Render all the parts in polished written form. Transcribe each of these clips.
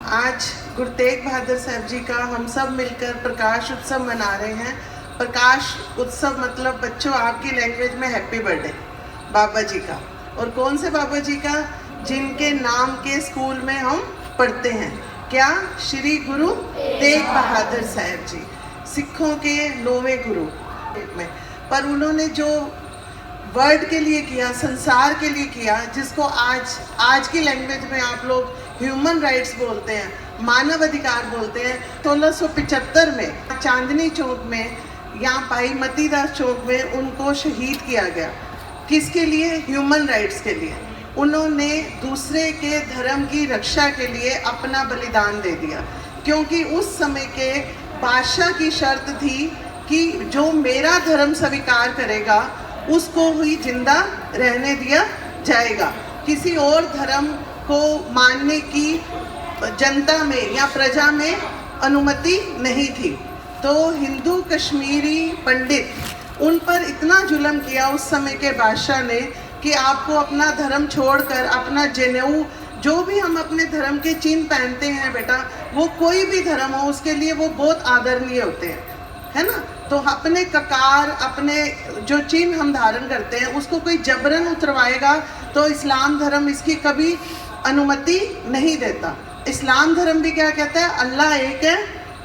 आज गुरु तेग बहादुर साहब जी का हम सब मिलकर प्रकाश उत्सव मना रहे हैं। प्रकाश उत्सव मतलब बच्चों आपकी लैंग्वेज में हैप्पी बर्थडे बाबा जी का। और कौन से बाबा जी का? जिनके नाम के स्कूल में हम पढ़ते हैं। क्या? श्री गुरु तेग बहादुर साहब जी, सिखों के 9वें गुरु में। पर उन्होंने जो वर्ल्ड के लिए किया, संसार के लिए किया, जिसको आज की लैंग्वेज में आप लोग ह्यूमन राइट्स बोलते हैं, मानव अधिकार बोलते हैं। 1675 में चांदनी चौक में, यहाँ भाई मतीदास चौक में उनको शहीद किया गया। किसके लिए? ह्यूमन राइट्स के लिए। उन्होंने दूसरे के धर्म की रक्षा के लिए अपना बलिदान दे दिया, क्योंकि उस समय के बादशाह की शर्त थी कि जो मेरा धर्म स्वीकार करेगा उसको ही जिंदा रहने दिया जाएगा। किसी और धर्म को मानने की जनता में या प्रजा में अनुमति नहीं थी। तो हिंदू कश्मीरी पंडित उन पर इतना जुल्म किया उस समय के बादशाह ने कि आपको अपना धर्म छोड़कर अपना जनेऊ, जो भी हम अपने धर्म के चिन्ह पहनते हैं बेटा, वो कोई भी धर्म हो उसके लिए वो बहुत आदरणीय होते हैं, है ना। तो अपने ककार, अपने जो चिन्ह हम धारण करते हैं उसको कोई जबरन उतरवाएगा तो इस्लाम धर्म इसकी कभी अनुमति नहीं देता। इस्लाम धर्म भी क्या कहता है? अल्लाह एक है,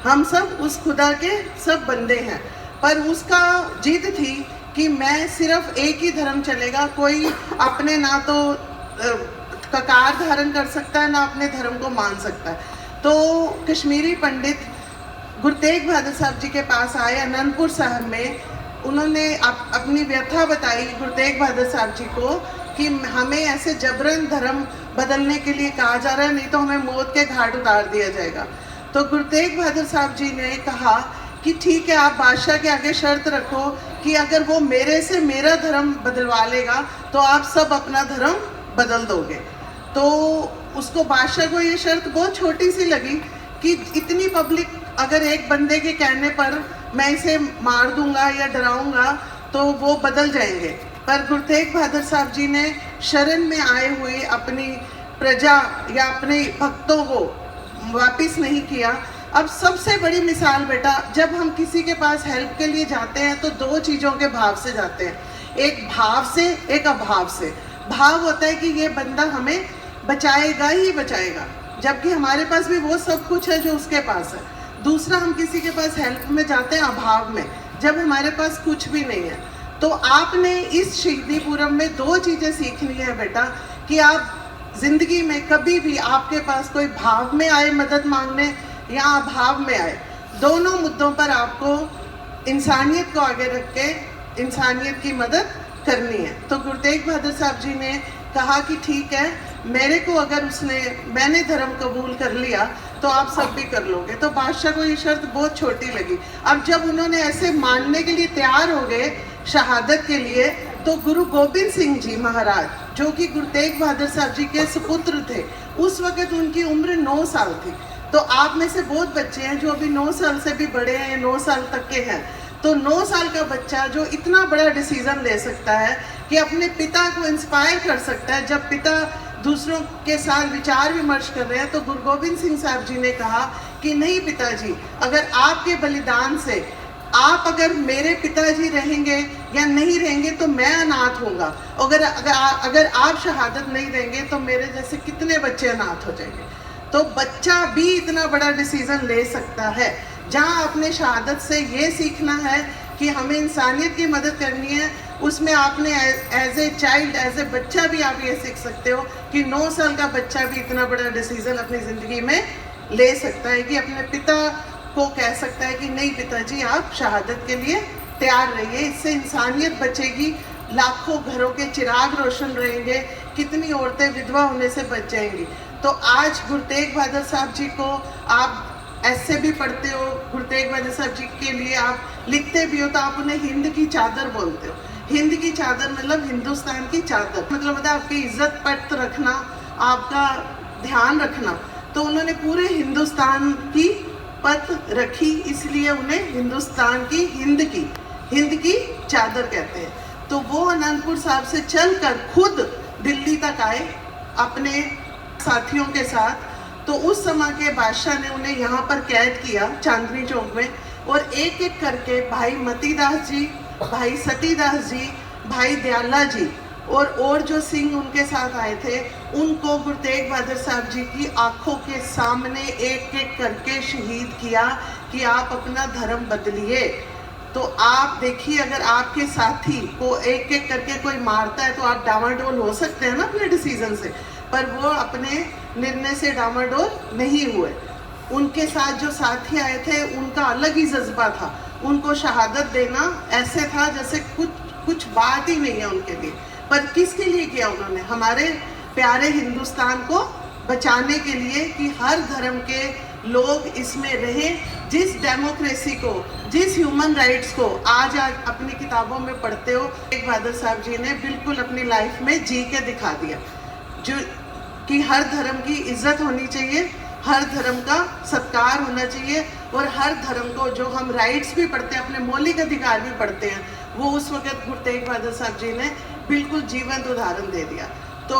हम सब उस खुदा के सब बंदे हैं। पर उसका जिद थी कि मैं सिर्फ एक ही धर्म चलेगा, कोई अपने ना तो ककार धारण कर सकता है ना अपने धर्म को मान सकता है। तो कश्मीरी पंडित गुरु तेग बहादुर साहब जी के पास आए अनंतपुर साहब में। उन्होंने अपनी व्यथा बताई गुरु तेग बहादुर साहब जी को कि हमें ऐसे जबरन धर्म बदलने के लिए कहा जा रहा है, नहीं तो हमें मौत के घाट उतार दिया जाएगा। तो गुरु तेग बहादुर साहब जी ने कहा कि ठीक है, आप बादशाह के आगे शर्त रखो कि अगर वो मेरे से मेरा धर्म बदलवा लेगा तो आप सब अपना धर्म बदल दोगे। तो उसको, बादशाह को ये शर्त बहुत छोटी सी लगी कि इतनी पब्लिक अगर एक बंदे के कहने पर मैं इसे मार दूंगा या डराऊंगा तो वो बदल जाएंगे। पर गुरु तेग बहादुर साहब जी ने शरण में आए हुए अपनी प्रजा या अपने भक्तों को वापिस नहीं किया। अब सबसे बड़ी मिसाल बेटा, जब हम किसी के पास हेल्प के लिए जाते हैं तो दो चीज़ों के भाव से जाते हैं, एक भाव से, एक अभाव से। भाव होता है कि ये बंदा हमें बचाएगा ही बचाएगा, जबकि हमारे पास भी वो सब कुछ है जो उसके पास है। दूसरा, हम किसी के पास हेल्प में जाते हैं अभाव में, जब हमारे पास कुछ भी नहीं है। तो आपने इस शहीदी पूरब में दो चीज़ें सीखनी है बेटा, कि आप जिंदगी में कभी भी आपके पास कोई भाव में आए मदद मांगने या अभाव में आए, दोनों मुद्दों पर आपको इंसानियत को आगे रख के इंसानियत की मदद करनी है। तो गुरु तेग बहादुर साहब जी ने कहा कि ठीक है, मेरे को अगर मैंने धर्म कबूल कर लिया तो आप सब भी कर लोगे। तो बादशाह को ये शर्त बहुत छोटी लगी। अब जब उन्होंने ऐसे मानने के लिए तैयार हो गए शहादत के लिए, तो गुरु गोबिंद सिंह जी महाराज, जो कि गुरु तेग बहादुर साहब जी के सुपुत्र थे, उस वक्त उनकी उम्र 9 साल थी। तो आप में से बहुत बच्चे हैं जो अभी 9 साल से भी बड़े हैं, 9 साल तक के हैं। तो 9 साल का बच्चा जो इतना बड़ा डिसीजन ले सकता है कि अपने पिता को इंस्पायर कर सकता है, जब पिता दूसरों के साथ विचार विमर्श कर रहे हैं, तो गुरु गोबिंद सिंह साहब जी ने कहा कि नहीं पिताजी, अगर आपके बलिदान से अगर मेरे पिताजी रहेंगे या नहीं रहेंगे तो मैं अनाथ होऊंगा। अगर आप शहादत नहीं देंगे तो मेरे जैसे कितने बच्चे अनाथ हो जाएंगे। तो बच्चा भी इतना बड़ा डिसीजन ले सकता है। जहाँ अपने शहादत से ये सीखना है कि हमें इंसानियत की मदद करनी है, उसमें आपने as a child, as a बच्चा भी आप ये सीख सकते हो कि 9 साल का बच्चा भी इतना बड़ा डिसीजन अपनी ज़िंदगी में ले सकता है कि अपने पिता को कह सकता है कि नहीं पिताजी, आप शहादत के लिए तैयार रहिए। इससे इंसानियत बचेगी, लाखों घरों के चिराग रोशन रहेंगे, कितनी औरतें विधवा होने से बच जाएंगी। तो आज गुरु तेग बहादुर साहब जी को आप ऐसे भी पढ़ते हो, गुरु तेग बहादुर साहब जी के लिए आप लिखते भी हो, तो आप उन्हें हिंद की चादर बोलते हो। हिंद की चादर मतलब हिंदुस्तान की चादर, मतलब आपकी इज्जत पट रखना, आपका ध्यान रखना। तो उन्होंने पूरे हिंदुस्तान की पत रखी, इसलिए उन्हें हिंदुस्तान की हिंद की चादर कहते हैं। तो वो अनंतपुर साहब से चलकर खुद दिल्ली तक आए अपने साथियों के साथ, तो उस समय के बादशाह ने उन्हें यहाँ पर कैद किया चांदनी चौक में, और एक एक करके भाई मतीदास जी, भाई सतीदास जी, भाई दयाला जी और जो सिंह उनके साथ आए थे, उनको गुरु तेग बहादुर साहब जी की आंखों के सामने एक एक करके शहीद किया कि आप अपना धर्म बदलिए। तो आप देखिए, अगर आपके साथी को एक एक करके कोई मारता है तो आप डामाडोल हो सकते हैं ना अपने डिसीजन से, पर वो अपने निर्णय से डामाडोल नहीं हुए। उनके साथ जो साथी आए थे उनका अलग ही जज्बा था, उनको शहादत देना ऐसे था जैसे कुछ बात ही नहीं है उनके लिए। पर किसके लिए किया उन्होंने? हमारे प्यारे हिंदुस्तान को बचाने के लिए, कि हर धर्म के लोग इसमें रहें। जिस डेमोक्रेसी को, जिस ह्यूमन राइट्स को आज अपनी किताबों में पढ़ते हो, तेग बहादुर साहब जी ने बिल्कुल अपनी लाइफ में जी के दिखा दिया, जो कि हर धर्म की इज्जत होनी चाहिए, हर धर्म का सत्कार होना चाहिए, और हर धर्म को जो हम राइट्स भी पढ़ते हैं, अपने मौलिक अधिकार भी पढ़ते हैं, वो उस वक्त गुरु तेग बहादुर साहब जी ने बिल्कुल जीवंत उदाहरण दे दिया। तो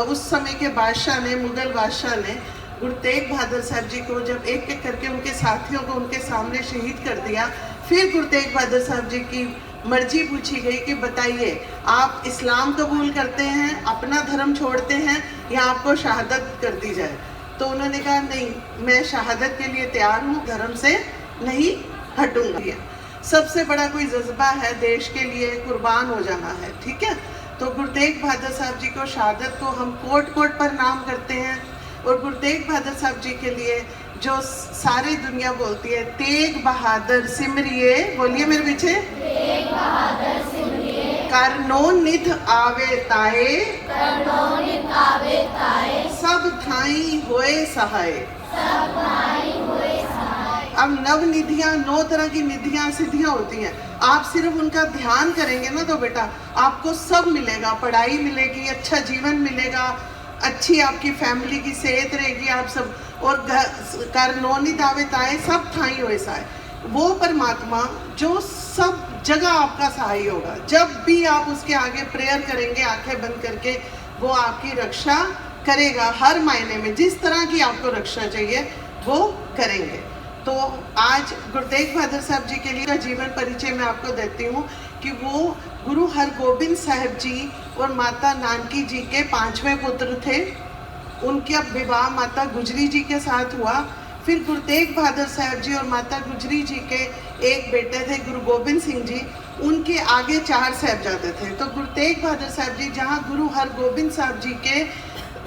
उस समय के बादशाह ने, मुगल बादशाह ने गुरु तेग बहादुर साहब जी को जब एक एक करके उनके साथियों को उनके सामने शहीद कर दिया, फिर गुरु तेग बहादुर साहब जी की मर्जी पूछी गई कि बताइए, आप इस्लाम कबूल करते हैं, अपना धर्म छोड़ते हैं, या आपको शहादत कर दी जाए? तो उन्होंने कहा नहीं, मैं शहादत के लिए तैयार हूँ, धर्म से नहीं हटूंगा। सबसे बड़ा कोई जज्बा है देश के लिए कुर्बान हो जाना है, ठीक है। तो गुरु तेग बहादुर साहब जी को, शहादत को हम कोट कोट पर नाम करते हैं, और गुरु तेग बहादुर साहब जी के लिए जो सारी दुनिया बोलती है, तेग बहादुर सिमरिए, बोलिए मेरे पीछे, तेग बहादुर सिमरिए, करनो निध आवे ताए, करनो निध आवे ताए, सब थाई होए सहाय, सब थाई होए सहाय। अब नव निधियां, 9 तरह की निधियां सिद्धियां होती हैं, आप सिर्फ उनका ध्यान करेंगे ना तो बेटा आपको सब मिलेगा, पढ़ाई मिलेगी, अच्छा जीवन मिलेगा, अच्छी आपकी फैमिली की सेहत रहेगी, आप सब, और करनोनी दावेताए सब थाई हो ऐसा है। वो परमात्मा जो सब जगह आपका सहाय होगा, जब भी आप उसके आगे प्रेयर करेंगे आंखें बंद करके, वो आपकी रक्षा करेगा हर मायने में, जिस तरह की आपको रक्षा चाहिए वो करेंगे। तो आज गुरु तेग बहादुर साहब जी के लिए का जीवन परिचय मैं आपको देती हूँ कि वो गुरु हरगोबिंद साहब जी और माता नानकी जी के 5वें पुत्र थे। उनका विवाह माता गुजरी जी के साथ हुआ। फिर गुरु तेग बहादुर साहब जी और माता गुजरी जी के एक बेटे थे गुरु गोबिंद सिंह जी, उनके आगे 4 साहिबजादे थे। तो गुरु तेग बहादुर साहब जी जहाँ गुरु हरगोबिंद साहब जी के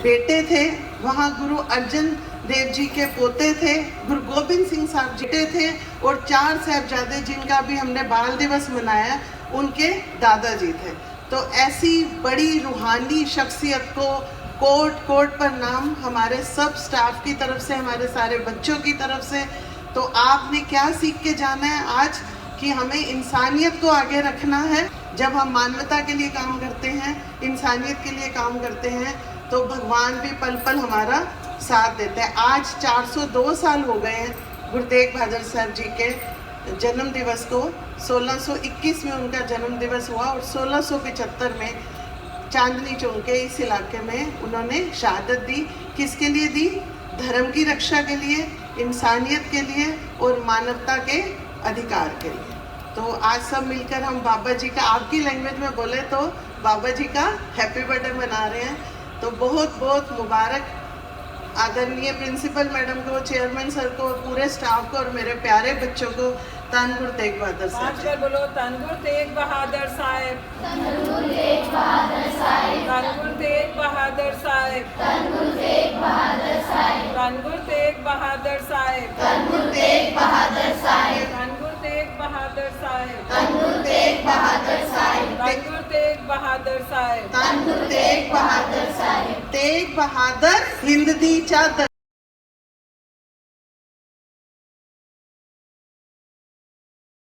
बेटे थे, वहाँ गुरु अर्जन देव जी के पोते थे, गुरु गोबिंद सिंह साहब जी थे, और 4 साहिबजादे जिनका भी हमने बाल दिवस मनाया उनके दादाजी थे। तो ऐसी बड़ी रूहानी शख्सियत को कोट कोट पर नाम हमारे सब स्टाफ की तरफ से, हमारे सारे बच्चों की तरफ से। तो आपने क्या सीख के जाना है आज? कि हमें इंसानियत को आगे रखना है। जब हम मानवता के लिए काम करते हैं, इंसानियत के लिए काम करते हैं, तो भगवान भी पल पल हमारा साथ देते हैं। आज 402 साल हो गए हैं गुरु तेग बहादुर साहब जी के जन्म दिवस को। 1621 में उनका जन्म दिवस हुआ और 1675 में चांदनी चौक के इस इलाके में उन्होंने शहादत दी। किसके लिए दी? धर्म की रक्षा के लिए, इंसानियत के लिए और मानवता के अधिकार के लिए। तो आज सब मिलकर हम बाबा जी का, आपकी लैंग्वेज में बोले तो बाबा जी का हैप्पी बर्थडे मना रहे हैं। तो बहुत बहुत मुबारक आदरणीय प्रिंसिपल मैडम को, चेयरमैन सर को, पूरे स्टाफ को और मेरे प्यारे बच्चों को। धन गुरु तेग बहादुर साहब। बोलो धन गुरु तेग बहादुर साहब, धन गुरु तेग बहादुर साहब, धन गुरु तेग बहादुर साहब, धन गुरु तेग बहादुर साहब, धन गुरु तेग बहादुर साहब, धन गुरु तेग बहादुर साहब, धन गुरु तेग बहादुर साहब, धन गुरु तेग बहादुर साहब, धन गुरु तेग बहादुर साहब, धन गुरु तेग बहादुर साहब। तेग बहादुर हिंद दी चादर।